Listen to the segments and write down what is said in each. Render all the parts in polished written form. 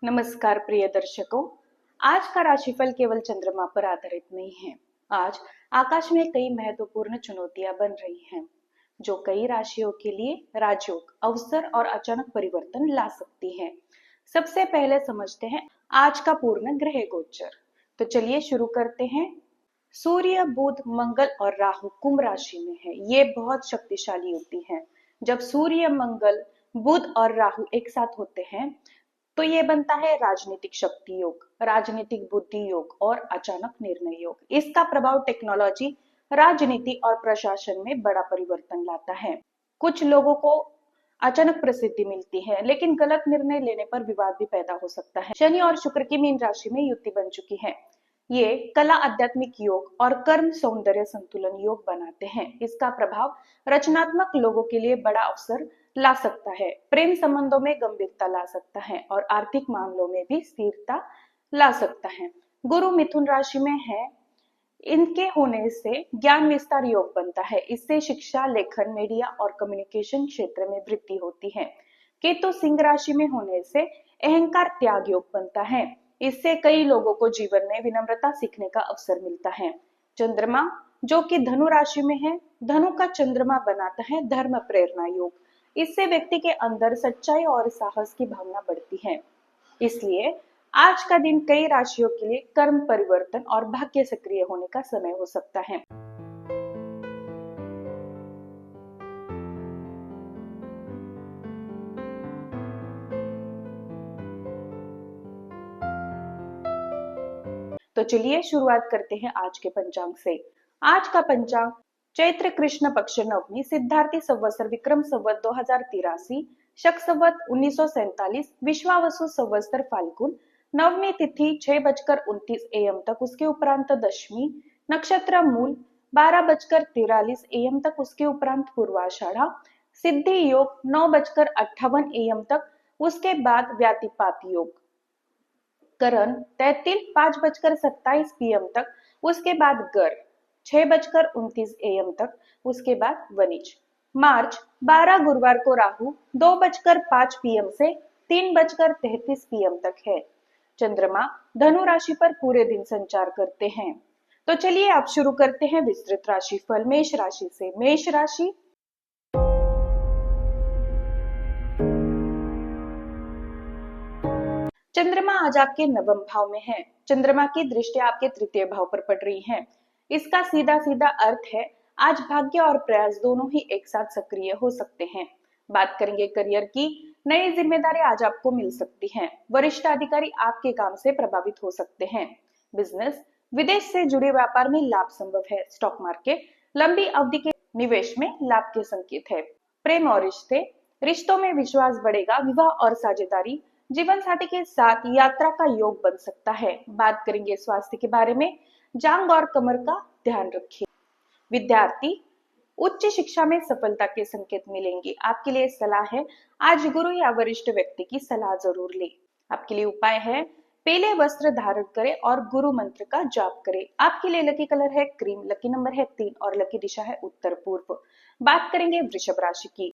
नमस्कार प्रिय दर्शकों। आज का राशिफल केवल चंद्रमा पर आधारित नहीं है। आज आकाश में कई महत्वपूर्ण चुनौतियां बन रही हैं, जो कई राशियों के लिए राजयोग, अवसर और अचानक परिवर्तन ला सकती हैं। सबसे पहले समझते हैं आज का पूर्ण ग्रह गोचर। तो चलिए शुरू करते हैं। सूर्य, बुध, मंगल और राहु कुंभ राशि में है। ये बहुत शक्तिशाली होती हैं। जब सूर्य, मंगल, बुध और राहु एक साथ होते हैं तो ये बनता है राजनीतिक शक्ति योग, राजनीतिक बुद्धि योग और अचानक निर्णय योग। इसका प्रभाव टेक्नोलॉजी, राजनीति और प्रशासन में बड़ा परिवर्तन लाता है। कुछ लोगों को अचानक प्रसिद्धि मिलती है, लेकिन गलत निर्णय लेने पर विवाद भी पैदा हो सकता है। शनि और शुक्र की मीन राशि में युति बन चुकी है। ये कला, आध्यात्मिक योग और कर्म सौंदर्य संतुलन योग बनाते हैं। इसका प्रभाव रचनात्मक लोगों के लिए बड़ा अवसर ला सकता है, प्रेम संबंधों में गंभीरता ला सकता है और आर्थिक मामलों में भी स्थिरता ला सकता है। गुरु मिथुन राशि में है। इनके होने से ज्ञान विस्तार योग बनता है। इससे शिक्षा, लेखन, मीडिया और कम्युनिकेशन क्षेत्र में वृद्धि होती है। केतु सिंह राशि में होने से अहंकार त्याग योग बनता है। इससे कई लोगों को जीवन में विनम्रता सीखने का अवसर मिलता है। चंद्रमा जो कि धनु राशि में है, धनु का चंद्रमा बनाता है धर्म प्रेरणा योग। इससे व्यक्ति के अंदर सच्चाई और साहस की भावना बढ़ती है। इसलिए आज का दिन कई राशियों के लिए कर्म परिवर्तन और भाग्य सक्रिय होने का समय हो सकता है। तो चलिए शुरुआत करते हैं आज के पंचांग से। आज का पंचांग चैत्र कृष्ण पक्ष नवमी, सिद्धार्थी संवत्सर विक्रम संवत 2083, शक संवत 1947, विश्वावसु संवत्सर फाल्गुन, नवमी तिथि 6:29 AM तक, उसके उपरांत दशमी, नक्षत्र मूल 12:43 AM तक, उसके उपरांत पूर्वाषाढ़ा, सिद्धि योग 9:58 AM तक, उसके बाद व्यातिपात योग, करण तैतिल 5:27 PM तक, उसके बाद गर 6:29 AM तक, उसके बाद वनिज। मार्च 12 गुरुवार को राहु 2:05 PM से 3:33 PM तक है। चंद्रमा धनु राशि पर पूरे दिन संचार करते हैं। तो चलिए अब शुरू करते हैं विस्तृत राशिफल मेष राशि से। मेष राशि चंद्रमा आज आपके नवम भाव में है। चंद्रमा की दृष्टि आपके तृतीय भाव पर पड़ रही है। इसका सीधा सीधा अर्थ है आज भाग्य और प्रयास दोनों ही एक साथ सक्रिय हो सकते हैं। बात करेंगे करियर की। नई जिम्मेदारी आज आपको मिल सकती है। वरिष्ठ अधिकारी आपके काम से प्रभावित हो सकते हैं। बिजनेस, विदेश से जुड़े व्यापार में लाभ संभव है। स्टॉक मार्केट, लंबी अवधि के निवेश में लाभ के संकेत है। प्रेम और रिश्ते, रिश्तों में विश्वास बढ़ेगा। विवाह और साझेदारी, जीवन साथी के साथ यात्रा का योग बन सकता है। बात करेंगे स्वास्थ्य के बारे में। जांग और कमर का ध्यान रखिए। विद्यार्थी, उच्च शिक्षा में सफलता के संकेत मिलेंगे। आपके लिए सलाह है आज गुरु या वरिष्ठ व्यक्ति की सलाह जरूर ले। आपके लिए उपाय है पीले वस्त्र धारण करें और गुरु मंत्र का जाप करें। आपके लिए लकी कलर है क्रीम, लकी नंबर है 3 और लकी दिशा है उत्तर पूर्व। बात करेंगे वृषभ राशि की।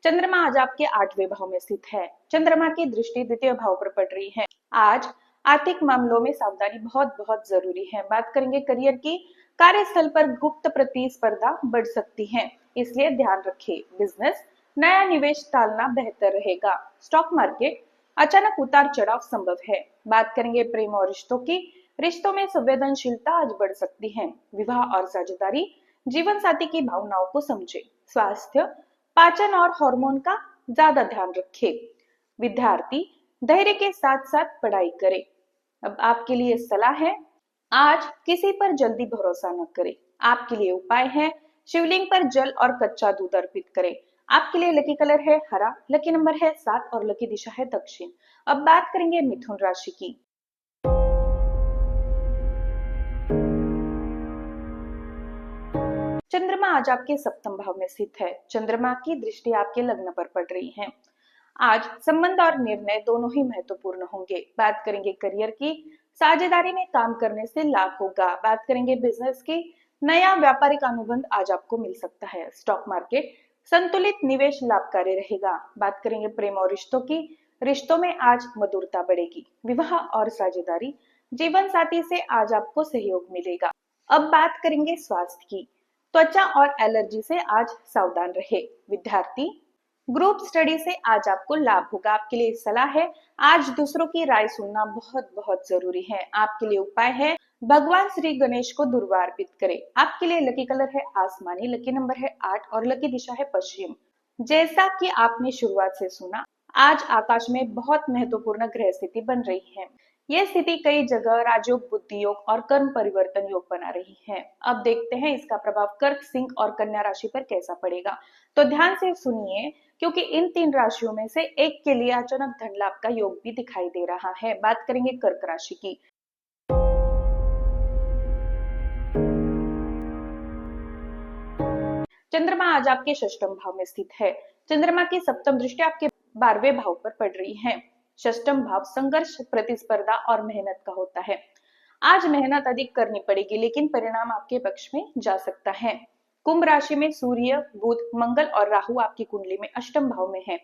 चंद्रमा आज आपके 8वें भाव में स्थित है। चंद्रमा की दृष्टि द्वितीय भाव पर पड़ रही है। आज आर्थिक मामलों में सावधानी बहुत बहुत जरूरी है। बात करेंगे करियर की। कार्यस्थल पर गुप्त प्रतिस्पर्धा बढ़ सकती है, इसलिए ध्यान रखें। बिजनेस, नया निवेश टालना बेहतर रहेगा। स्टॉक मार्केट, अचानक उतार चढ़ाव संभव है। बात करेंगे प्रेम और रिश्तों की। रिश्तों में संवेदनशीलता आज बढ़ सकती है। विवाह और साझेदारी, जीवन साथी की भावनाओं को समझे। स्वास्थ्य, पाचन और हार्मोन का ज्यादा ध्यान रखें। विद्यार्थी, धैर्य के साथ साथ पढ़ाई करें। अब आपके लिए सलाह है आज किसी पर जल्दी भरोसा न करें। आपके लिए उपाय है शिवलिंग पर जल और कच्चा दूध अर्पित करें। आपके लिए लकी कलर है हरा, लकी नंबर है 7 और लकी दिशा है दक्षिण। अब बात करेंगे मिथुन राशि की। चंद्रमा आज आपके सप्तम भाव में स्थित है। चंद्रमा की दृष्टि आपके लग्न पर पड़ रही है। आज संबंध और निर्णय दोनों ही महत्वपूर्ण होंगे। बात करेंगे करियर की। साझेदारी में काम करने से लाभ होगा। बात करेंगे बिजनेस की। नया व्यापारिक अनुबंध आज आपको मिल सकता है। स्टॉक मार्केट, संतुलित निवेश लाभकारी रहेगा। बात करेंगे प्रेम और रिश्तों की। रिश्तों में आज मधुरता बढ़ेगी। विवाह और साझेदारी, जीवन साथी से आज आपको सहयोग मिलेगा। अब बात करेंगे स्वास्थ्य की। त्वचा और एलर्जी से आज सावधान रहे। विद्यार्थी, ग्रुप स्टडी से आज आपको लाभ होगा। आपके लिए सलाह है, आज दूसरों की राय सुनना बहुत बहुत जरूरी है। आपके लिए उपाय है, भगवान श्री गणेश को दुर्वा अर्पित करें। आपके लिए लकी कलर है आसमानी, लकी नंबर है 8 और लकी दिशा है पश्चिम। जैसा कि आपने शुरुआत से सुना, आज आकाश में बहुत महत्वपूर्ण ग्रह स्थिति बन रही है। यह स्थिति कई जगह राजयोग, बुद्धि योग और कर्म परिवर्तन योग बना रही है। अब देखते हैं इसका प्रभाव कर्क, सिंह और कन्या राशि पर कैसा पड़ेगा। तो ध्यान से सुनिए, क्योंकि इन 3 राशियों में से एक के लिए अचानक धन लाभ का योग भी दिखाई दे रहा है। बात करेंगे कर्क राशि की। चंद्रमा आज आपके षष्ठम भाव में स्थित है। चंद्रमा की सप्तम दृष्टि आपके 12वें भाव पर पड़ रही है। षष्ठम भाव संघर्ष, प्रतिस्पर्धा और मेहनत का होता है। आज मेहनत अधिक करनी पड़ेगी, लेकिन परिणाम आपके पक्ष में जा सकता है। कुंभ राशि में सूर्य, बुध, मंगल और राहु आपकी कुंडली में अष्टम भाव में है।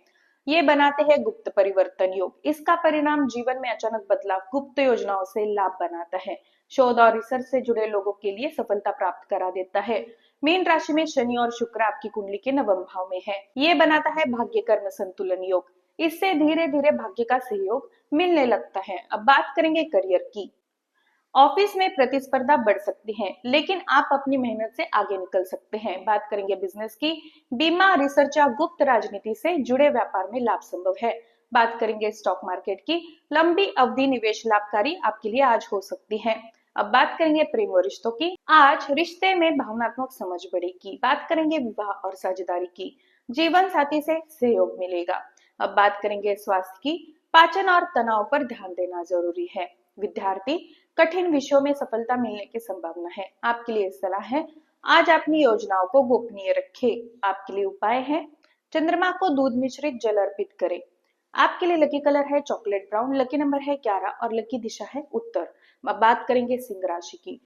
ये बनाते हैं गुप्त परिवर्तन योग। इसका परिणाम जीवन में अचानक बदलाव, गुप्त योजनाओं से लाभ बनाता है। शोध और रिसर्च से जुड़े लोगों के लिए सफलता प्राप्त करा देता है। मीन राशि में शनि और शुक्र आपकी कुंडली के नवम भाव में है। ये बनाता है भाग्य कर्म संतुलन योग। इससे धीरे धीरे भाग्य का सहयोग मिलने लगता है। अब बात करेंगे करियर की। ऑफिस में प्रतिस्पर्धा बढ़ सकती है, लेकिन आप अपनी मेहनत से आगे निकल सकते हैं। बात करेंगे बिजनेस की। बीमा, रिसर्च या गुप्त राजनीति से जुड़े व्यापार में लाभ संभव है। बात करेंगे स्टॉक मार्केट की। लंबी अवधि निवेश लाभकारी आपके लिए आज हो सकती है। अब बात करेंगे प्रेम और रिश्तों की। आज रिश्ते में भावनात्मक समझ बढ़ेगी। बात करेंगे विवाह और साझेदारी की। जीवन साथी से सहयोग मिलेगा। अब बात करेंगे स्वास्थ्य की। पाचन और तनाव पर ध्यान देना जरूरी है। विद्यार्थी, कठिन विषयों में सफलता मिलने की संभावना है। आपके लिए सलाह है, आज अपनी योजनाओं को गोपनीय रखें। आपके लिए उपाय है, चंद्रमा को दूध मिश्रित जल अर्पित करें। आपके लिए लकी कलर है चॉकलेट ब्राउन, लकी नंबर है 11 और लकी दिशा है उत्तर। अब बात करेंगे सिंह राशि की।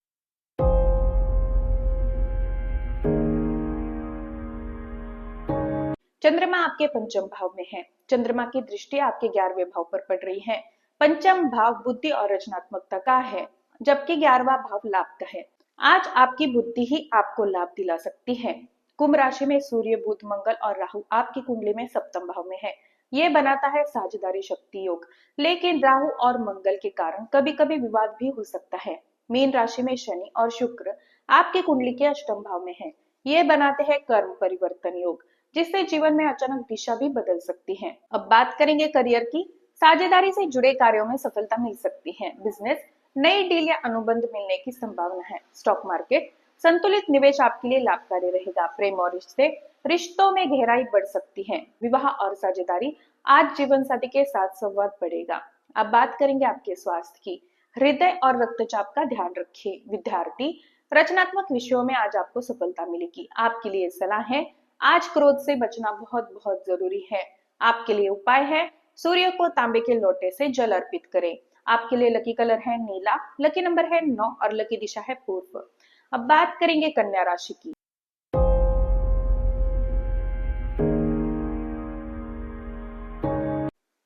चंद्रमा आपके पंचम भाव में है। चंद्रमा की दृष्टि आपके 11वें भाव पर पड़ रही है। पंचम भाव बुद्धि और रचनात्मकता का है, जबकि 11वां भाव लाभ का है। आज आपकी बुद्धि ही आपको लाभ दिला सकती है। कुंभ राशि में सूर्य, बुध, मंगल और राहु आपकी कुंडली में सप्तम भाव में है। ये बनाता है साझेदारी शक्ति योग, लेकिन राहु और मंगल के कारण कभी कभी विवाद भी हो सकता है। मीन राशि में शनि और शुक्र आपकी कुंडली के अष्टम भाव में है। ये बनाते हैं कर्म परिवर्तन योग, जिससे जीवन में अचानक दिशा भी बदल सकती है। अब बात करेंगे करियर की। साझेदारी से जुड़े कार्यों में सफलता मिल सकती है। बिजनेस, नई डील या अनुबंध मिलने की संभावना है। स्टॉक मार्केट, संतुलित निवेश आपके लिए लाभकारी रहेगा। प्रेम और रिश्ते, रिश्तों में गहराई बढ़ सकती है। विवाह और साझेदारी, आज जीवन साथी के साथ संवाद बढ़ेगा। अब बात करेंगे आपके स्वास्थ्य की। हृदय और रक्तचाप का ध्यान रखिए। विद्यार्थी, रचनात्मक विषयों में आज आपको सफलता मिलेगी। आपके लिए सलाह है, आज क्रोध से बचना बहुत बहुत जरूरी है। आपके लिए उपाय है, सूर्य को तांबे के लोटे से जल अर्पित करें। आपके लिए लकी कलर है नीला, लकी नंबर है 9 और लकी दिशा है पूर्व। अब बात करेंगे कन्या राशि की।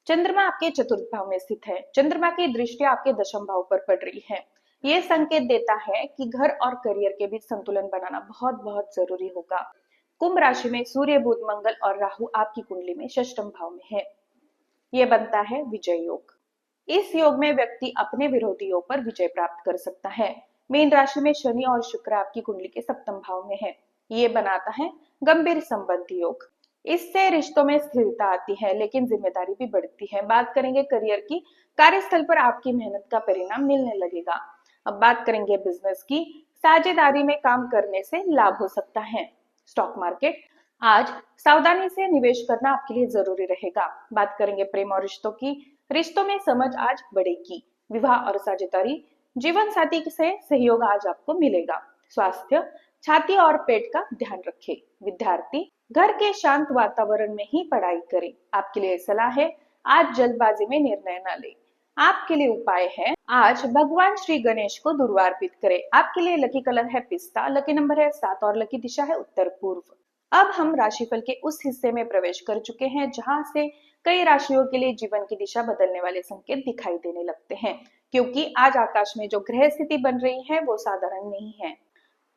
चंद्रमा आपके चतुर्थ भाव में स्थित है। चंद्रमा की दृष्टि आपके दशम भाव पर पड़ रही है। यह संकेत देता है कि घर और करियर के बीच संतुलन बनाना बहुत बहुत जरूरी होगा। कुंभ राशि में सूर्य, बुध, मंगल और राहु आपकी कुंडली में षष्ठम भाव में है। यह बनता है विजय योग। इस योग में व्यक्ति अपने विरोधियों पर विजय प्राप्त कर सकता है। मीन राशि में शनि और शुक्र आपकी कुंडली के सप्तम भाव में है। ये बनाता है गंभीर संबंध योग। इससे रिश्तों में स्थिरता आती है, लेकिन जिम्मेदारी भी बढ़ती है। बात करेंगे करियर की। कार्यस्थल पर आपकी मेहनत का परिणाम मिलने लगेगा। अब बात करेंगे बिजनेस की। साझेदारी में काम करने से लाभ हो सकता है। स्टॉक मार्केट, आज सावधानी से निवेश करना आपके लिए जरूरी रहेगा। बात करेंगे प्रेम और रिश्तों की। रिश्तों में समझ आज बढ़ेगी। विवाह और साझेदारी, जीवन साथी से सहयोग आज आपको मिलेगा। स्वास्थ्य, छाती और पेट का ध्यान रखें। विद्यार्थी, घर के शांत वातावरण में ही पढ़ाई करें। आपके लिए सलाह है, आज जल्दबाजी में निर्णय न लें। आपके लिए उपाय है, आज भगवान श्री गणेश को दुर्वा अर्पित करें। आपके लिए लकी कलर है पिस्ता, लकी नंबर है 7 और लकी दिशा है उत्तर पूर्व। अब हम राशिफल के उस हिस्से में प्रवेश कर चुके हैं जहां से कई राशियों के लिए जीवन की दिशा बदलने वाले संकेत दिखाई देने लगते हैं, क्योंकि आज आकाश में जो ग्रह स्थिति बन रही है वो साधारण नहीं है।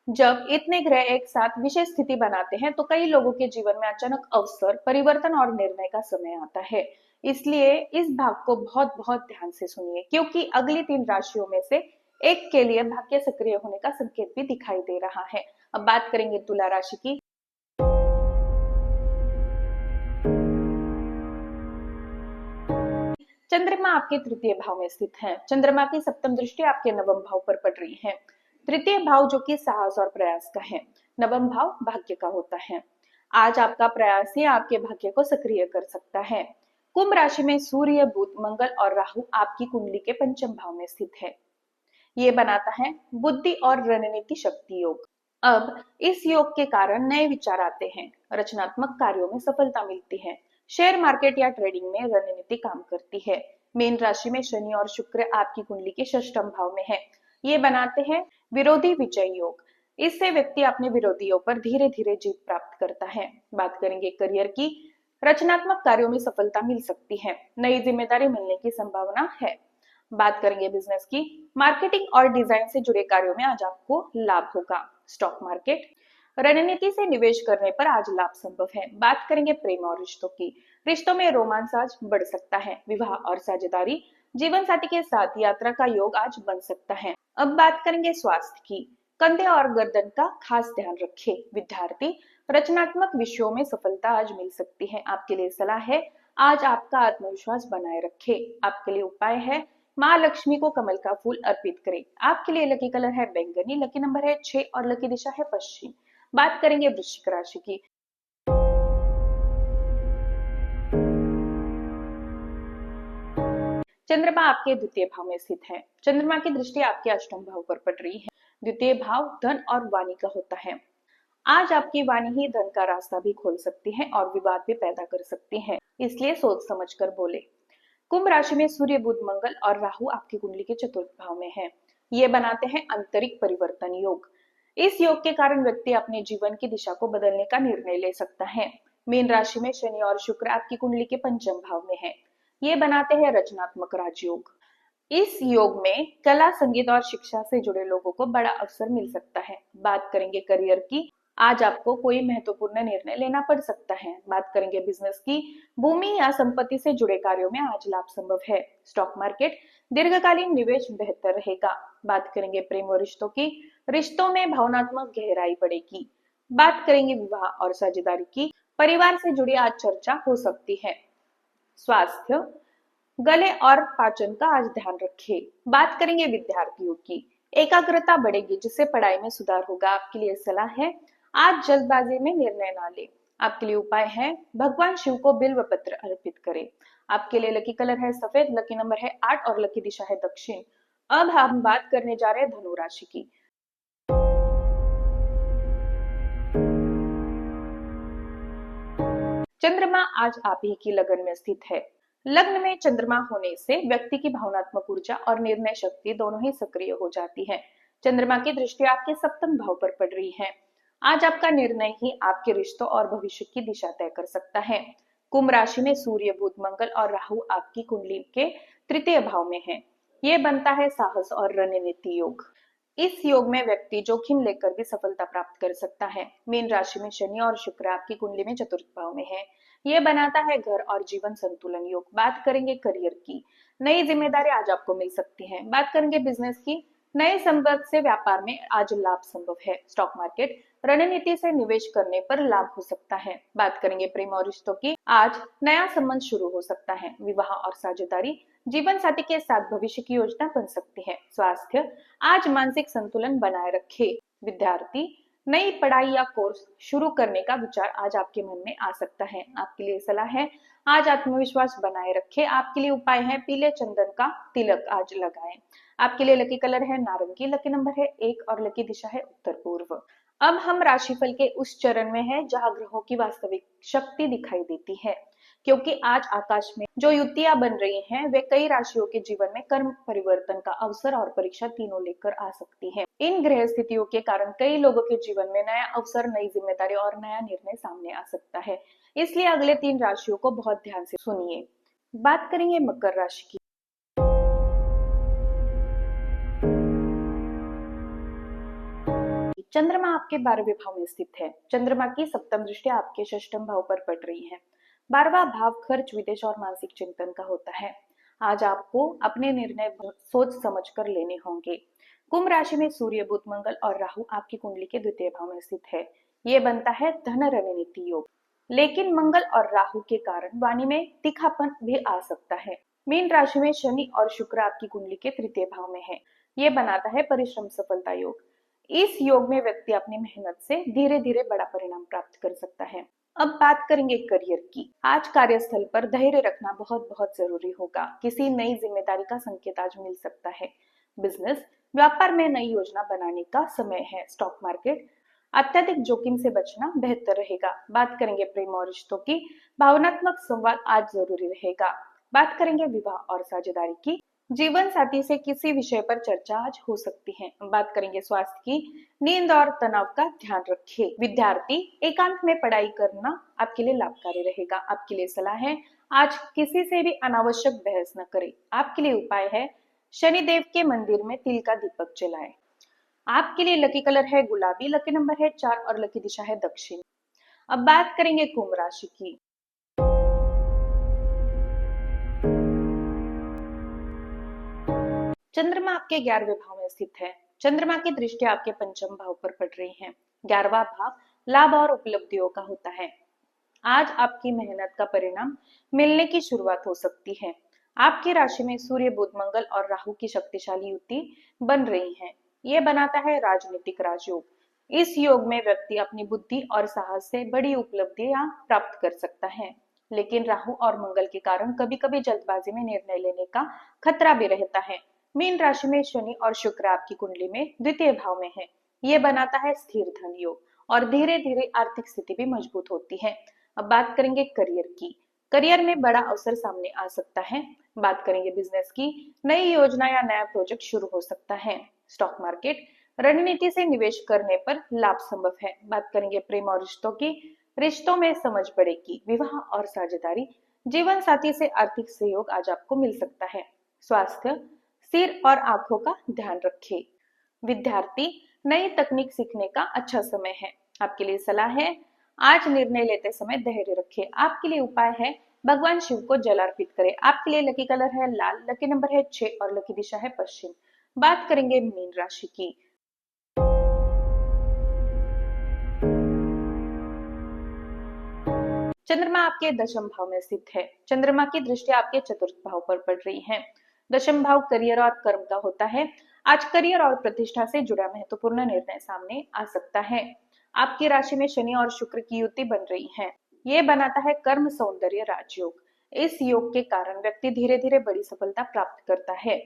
जब इतने ग्रह एक साथ विशेष स्थिति बनाते हैं तो कई लोगों के जीवन में अचानक अवसर, परिवर्तन और निर्णय का समय आता है। इसलिए इस भाग को बहुत बहुत ध्यान से सुनिए, क्योंकि अगली 3 राशियों में से एक के लिए भाग्य सक्रिय होने का संकेत भी दिखाई दे रहा है। अब बात करेंगे तुला राशि की। चंद्रमा आपके तृतीय भाव में स्थित है। चंद्रमा की सप्तम दृष्टि आपके नवम भाव पर पड़ रही है। तृतीय भाव जो कि साहस और प्रयास का है, नवम भाव भाग्य का होता है। आज आपका प्रयास ही आपके भाग्य को सक्रिय कर सकता है। कुंभ राशि में सूर्य, बुध, मंगल और राहु आपकी कुंडली के पंचम भाव में स्थित है। ये बनाता है बुद्धि और रणनीति शक्ति योग। अब इस योग के कारण नए विचार आते हैं, रचनात्मक कार्यों में सफलता मिलती है। शेयर मार्केट या ट्रेडिंग में रणनीति काम करती है। मीन राशि में शनि और शुक्र आपकी कुंडली के षष्ठम भाव में है। ये बनाते हैं विरोधी विजय योग। इससे व्यक्ति अपने विरोधियों पर धीरे धीरे जीत प्राप्त करता है। बात करेंगे करियर की। रचनात्मक कार्यों में सफलता मिल सकती है, नई जिम्मेदारी मिलने की संभावना है। बात करेंगे बिजनेस की। मार्केटिंग और डिजाइन से जुड़े कार्यों में आज आपको लाभ होगा। स्टॉक मार्केट, रणनीति से निवेश करने पर आज लाभ संभव है। बात करेंगे प्रेम और रिश्तों की। रिश्तों में रोमांस आज बढ़ सकता है। विवाह और साझेदारी, जीवन साथी के साथ यात्रा का योग आज बन सकता है। अब बात करेंगे स्वास्थ्य की। कंधे और गर्दन का खास ध्यान रखें। विद्यार्थी, रचनात्मक विषयों में सफलता आज मिल सकती है। आपके लिए सलाह है, आज आपका आत्मविश्वास बनाए रखें। आपके लिए उपाय है, माँ लक्ष्मी को कमल का फूल अर्पित करें। आपके लिए लकी कलर है बैंगनी, लकी नंबर है 6 और लकी दिशा है पश्चिम। बात करेंगे वृश्चिक राशि की। चंद्रमा आपके द्वितीय भाव में स्थित है। चंद्रमा की दृष्टि आपके अष्टम भाव पर पड़ रही है। द्वितीय भाव धन और वाणी का होता है। आज आपकी वाणी ही धन का रास्ता भी खोल सकती है और विवाद भी पैदा कर सकती है, इसलिए सोच समझकर बोले। कुंभ राशि में सूर्य, बुध, मंगल और राहु आपकी कुंडली के चतुर्थ भाव में है। ये बनाते हैं आंतरिक परिवर्तन योग। इस योग के कारण व्यक्ति अपने जीवन की दिशा को बदलने का निर्णय ले सकता है। मीन राशि में शनि और शुक्र आपकी कुंडली के पंचम भाव में है। ये बनाते हैं रचनात्मक राजयोग। इस योग में कला, संगीत और शिक्षा से जुड़े लोगों को बड़ा अवसर मिल सकता है। बात करेंगे करियर की। आज आपको कोई महत्वपूर्ण निर्णय लेना पड़ सकता है। बात करेंगे बिजनेस की। भूमि या संपत्ति से जुड़े कार्यों में आज लाभ संभव है। स्टॉक मार्केट, दीर्घकालीन निवेश बेहतर रहेगा। बात करेंगे प्रेम और रिश्तों की। रिश्तों में भावनात्मक गहराई बढ़ेगी। बात करेंगे विवाह और साझेदारी की। परिवार से जुड़ी आज चर्चा हो सकती है। स्वास्थ्य, गले और पाचन का आज ध्यान रखें। बात करेंगे विद्यार्थियों की। एकाग्रता बढ़ेगी जिससे पढ़ाई में सुधार होगा। आपके लिए सलाह है, आज जल्दबाजी में निर्णय ना ले। आपके लिए उपाय है, भगवान शिव को बिल्व पत्र अर्पित करें। आपके लिए लकी कलर है सफेद, लकी नंबर है 8 और लकी दिशा है दक्षिण। अब हम बात करने जा रहे हैं धनु राशि की। चंद्रमा आज आप ही की लगन में स्थित है। लग्न में चंद्रमा होने से व्यक्ति की भावनात्मक ऊर्जा और निर्णय शक्ति दोनों ही सक्रिय हो जाती है। चंद्रमा की दृष्टि आपके सप्तम भाव पर पड़ रही है। आज आपका निर्णय ही आपके रिश्तों और भविष्य की दिशा तय कर सकता है। कुंभ राशि में सूर्य, बुध, मंगल और राहु आपकी कुंडली के तृतीय भाव में है। ये बनता है साहस और रणनीति योग। इस योग में व्यक्ति जोखिम लेकर भी सफलता प्राप्त कर सकता है। मीन राशि में शनि और शुक्र आपकी कुंडली में चतुर्थ भाव में है। ये बनाता है घर और जीवन संतुलन योग। बात करेंगे करियर की। नई जिम्मेदारी आज आपको मिल सकती है। बात करेंगे बिजनेस की। नए संपर्क से व्यापार में आज लाभ संभव है। स्टॉक मार्केट, रणनीति से निवेश करने पर लाभ हो सकता है। बात करेंगे प्रेम और रिश्तों की। आज नया संबंध शुरू हो सकता है। विवाह और साझेदारी, जीवन साथी के साथ भविष्य की योजना बन सकती है। स्वास्थ्य, आज मानसिक संतुलन बनाए रखे। विद्यार्थी, नई पढ़ाई या कोर्स शुरू करने का विचार आज आपके मन में आ सकता है। आपके लिए सलाह है, आज आत्मविश्वास बनाए रखें। आपके लिए उपाय है, पीले चंदन का तिलक आज लगाएं। आपके लिए लकी कलर है नारंगी, लकी नंबर है 1 और लकी दिशा है उत्तर पूर्व। अब हम राशिफल के उस चरण में हैं जहां ग्रहों की वास्तविक शक्ति दिखाई देती है, क्योंकि आज आकाश में जो युतियां बन रही हैं वे कई राशियों के जीवन में कर्म परिवर्तन का अवसर और परीक्षा तीनों लेकर आ सकती है। इन ग्रह स्थितियों के कारण कई लोगों के जीवन में नया अवसर, नई जिम्मेदारी और नया निर्णय सामने आ सकता है। इसलिए अगले 3 राशियों को बहुत ध्यान से सुनिए। बात करेंगे मकर राशि की। चंद्रमा आपके 12वें भाव में स्थित है। चंद्रमा की सप्तम दृष्टि आपके षष्ठम भाव पर पड़ रही है। 12वां भाव खर्च, विदेश और मानसिक चिंतन का होता है। आज आपको अपने निर्णय सोच समझ कर लेने होंगे। कुंभ राशि में सूर्य, बुध, मंगल और राहु आपकी कुंडली के द्वितीय भाव में स्थित है। ये बनता है धन रणनीति योग। लेकिन मंगल और राहु के कारण वाणी में तीखापन भी आ सकता है। मीन राशि में शनि और शुक्र आपकी कुंडली के तृतीय भाव में है। ये बनाता है परिश्रम सफलता योग। इस योग में व्यक्ति अपनी मेहनत से धीरे धीरे बड़ा परिणाम प्राप्त कर सकता है। अब बात करेंगे करियर की। आज कार्यस्थल पर धैर्य रखना बहुत बहुत जरूरी होगा। किसी नई जिम्मेदारी का संकेत आज मिल सकता है। बिजनेस, व्यापार में नई योजना बनाने का समय है। स्टॉक मार्केट, अत्यधिक जोखिम से बचना बेहतर रहेगा। बात करेंगे प्रेम और रिश्तों की। भावनात्मक संवाद आज जरूरी रहेगा। बात करेंगे विवाह और साझेदारी की। जीवन साथी से किसी विषय पर चर्चा आज हो सकती है। बात करेंगे स्वास्थ्य की। नींद और तनाव का ध्यान रखें। विद्यार्थी, एकांत में पढ़ाई करना आपके लिए लाभकारी रहेगा। आपके लिए सलाह है, आज किसी से भी अनावश्यक बहस न करें। आपके लिए उपाय है, शनिदेव के मंदिर में तिल का दीपक जलाएं। आपके लिए लकी कलर है गुलाबी, लकी नंबर है 4 और लकी दिशा है दक्षिण। अब बात करेंगे कुंभ राशि की। चंद्रमा आपके 11वें भाव में स्थित है। चंद्रमा की दृष्टि आपके पंचम भाव पर पड़ रही है। 11वां भाव लाभ और उपलब्धियों का होता है। आज आपकी मेहनत का परिणाम मिलने की शुरुआत हो सकती है। आपकी राशि में सूर्य, बुध, मंगल और राहु की शक्तिशाली युति बन रही है। ये बनाता है राजनीतिक राजयोग। इस योग में व्यक्ति अपनी बुद्धि और साहस से बड़ी उपलब्धियां प्राप्त कर सकता है। लेकिन राहु और मंगल के कारण कभी कभी जल्दबाजी में निर्णय लेने का खतरा भी रहता है। मीन राशि में शनि और शुक्र आपकी कुंडली में द्वितीय भाव में है। ये बनाता है स्थिर धन योग और धीरे धीरे आर्थिक स्थिति भी मजबूत होती है। अब बात करेंगे करियर की। करियर में बड़ा अवसर सामने आ सकता है। बात करेंगे बिजनेस की। नई योजना या नया प्रोजेक्ट शुरू हो सकता है। स्टॉक मार्केट, रणनीति से निवेश करने पर लाभ संभव है। बात करेंगे प्रेम और रिश्तों की। रिश्तों में समझ बढ़ेगी। विवाह और साझेदारी, जीवन साथी से आर्थिक सहयोग आज आपको मिल सकता है। स्वास्थ्य, सिर और आंखों का ध्यान रखें। विद्यार्थी, नई तकनीक सीखने का अच्छा समय है। आपके लिए सलाह है, आज निर्णय लेते समय धैर्य रखें। आपके लिए उपाय है, भगवान शिव को जल अर्पित करें। आपके लिए लकी कलर है लाल, लकी नंबर है 6 और लकी दिशा है पश्चिम। बात करेंगे मीन राशि की। चंद्रमा आपके दशम भाव में स्थित है। चंद्रमा की दृष्टि आपके चतुर्थ भाव पर पड़ रही है। दशम भाव करियर और कर्म का होता है। आज करियर और प्रतिष्ठा से जुड़ा महत्वपूर्ण निर्णय सामने आ सकता है। आपकी राशि में शनि और शुक्र की युति बन रही है। ये बनाता है कर्म सौंदर्य राजयोग। इस योग के कारण व्यक्ति धीरे धीरे बड़ी सफलता प्राप्त करता है।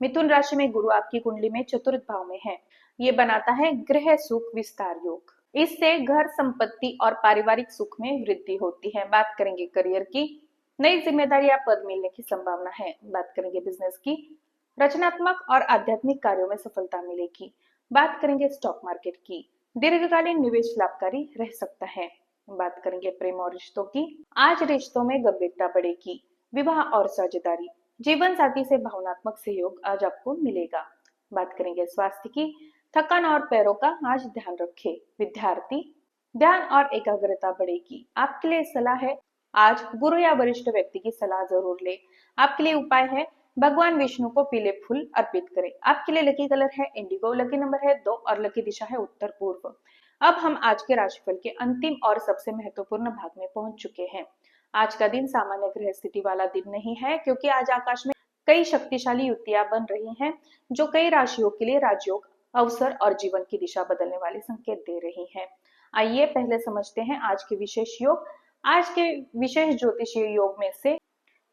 मिथुन राशि में गुरु आपकी कुंडली में चतुर्थ भाव में है। ये बनाता है गृह सुख विस्तार योग। इससे घर, संपत्ति और पारिवारिक सुख में वृद्धि होती है। बात करेंगे करियर की। नई जिम्मेदारी या पद मिलने की संभावना है। बात करेंगे बिजनेस की। रचनात्मक और आध्यात्मिक कार्यों में सफलता मिलेगी। बात करेंगे स्टॉक मार्केट की। दीर्घकालीन निवेश लाभकारी रह सकता है। बात करेंगे प्रेम और रिश्तों की। आज रिश्तों में गंभीरता बढ़ेगी। विवाह और साझेदारी, जीवन साथी से भावनात्मक सहयोग आज आपको मिलेगा। बात करेंगे स्वास्थ्य की। थकान और पैरों का आज ध्यान रखें। विद्यार्थी, ध्यान और एकाग्रता बढ़ेगी। आपके लिए सलाह है, आज गुरु या वरिष्ठ व्यक्ति की सलाह जरूर ले। आपके लिए उपाय है, भगवान विष्णु को पीले फूल अर्पित करें। आपके लिए लकी कलर है इंडिगो, लकी नंबर है 2 और लकी दिशा है उत्तर पूर्व। अब हम आज के राशिफल के अंतिम और सबसे महत्वपूर्ण भाग में पहुंच चुके हैं। आज का दिन सामान्य ग्रह स्थिति वाला दिन नहीं है, क्योंकि आज आकाश में कई शक्तिशाली युतियां बन रही हैं, जो कई राशियों के लिए राजयोग, अवसर और जीवन की दिशा बदलने वाले संकेत दे रही हैं। आइए पहले समझते हैं आज के विशेष योग। आज के विशेष ज्योतिषीय योग में से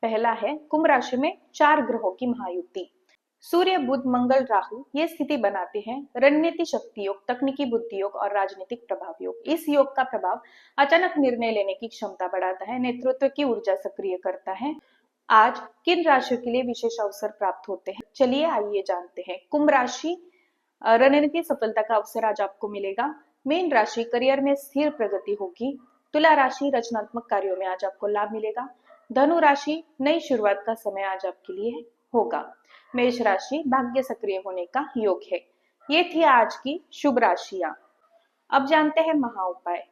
पहला है कुंभ राशि में 4 ग्रहों की महायुति। सूर्य, बुध, मंगल, राहु ये स्थिति बनाते हैं रणनीति शक्ति योग, तकनीकी बुद्धि योग और राजनीतिक प्रभाव योग। इस योग का प्रभाव अचानक निर्णय लेने की क्षमता बढ़ाता है, नेतृत्व की ऊर्जा सक्रिय करता है। आज किन राशियों के लिए विशेष अवसर प्राप्त होते हैं, चलिए आइए जानते हैं। कुंभ राशि, रणनीति सफलता का अवसर आज आपको मिलेगा। मीन राशि करियर में स्थिर प्रगति होगी। तुला राशि रचनात्मक कार्यों में आज आपको लाभ मिलेगा। धनु राशि नई शुरुआत का समय आज आपके लिए होगा। मेष राशि भाग्य सक्रिय होने का योग है। ये थी आज की शुभ राशियां। अब जानते हैं महा उपाय।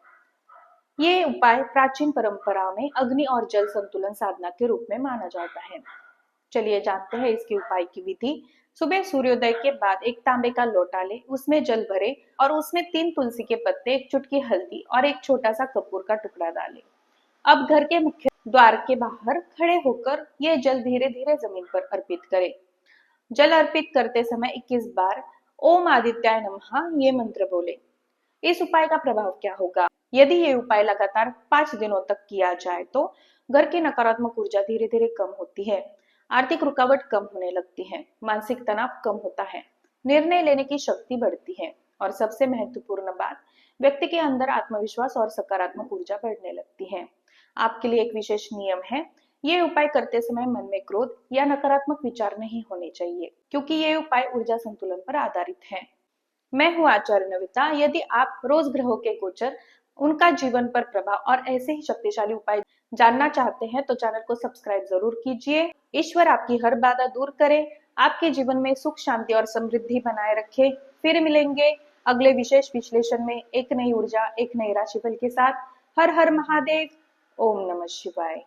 ये उपाय प्राचीन परंपरा में अग्नि और जल संतुलन साधना के रूप में माना जाता है। चलिए जानते हैं इसके उपाय की विधि। सुबह सूर्योदय के बाद एक तांबे का लोटा ले, उसमें जल भरे और उसमें 3 तुलसी के पत्ते, 1 चुटकी हल्दी और एक छोटा सा कपूर का टुकड़ा डालें। अब घर के मुख्य द्वार के बाहर खड़े होकर यह जल धीरे धीरे जमीन पर अर्पित करें। जल अर्पित करते समय 21 बार ओम आदित्याय नमः ये मंत्र बोले। इस उपाय का प्रभाव क्या होगा? यदि ये उपाय लगातार 5 दिनों तक किया जाए तो घर की नकारात्मक ऊर्जा धीरे धीरे कम होती है, आर्थिक रुकावट कम होने लगती है, मानसिक तनाव कम होता है, निर्णय लेने की शक्ति बढ़ती है और सबसे महत्वपूर्ण बात, व्यक्ति के अंदर आत्मविश्वास और सकारात्मक ऊर्जा बढ़ने लगती है। आपके लिए एक विशेष नियम है, ये उपाय करते समय मन में क्रोध या नकारात्मक विचार नहीं होने चाहिए, क्योंकि ये उपाय ऊर्जा संतुलन पर आधारित है। मैं हूँ आचार्य नविता। यदि आप रोज ग्रहों के गोचर, उनका जीवन पर प्रभाव और ऐसे ही शक्तिशाली उपाय जानना चाहते हैं तो चैनल को सब्सक्राइब जरूर कीजिए। ईश्वर आपकी हर बाधा दूर करे, आपके जीवन में सुख शांति और समृद्धि बनाए रखे। फिर मिलेंगे अगले विशेष विश्लेषण में एक नई ऊर्जा, एक नई राशिफल के साथ। हर हर महादेव। ओम नमः शिवाय।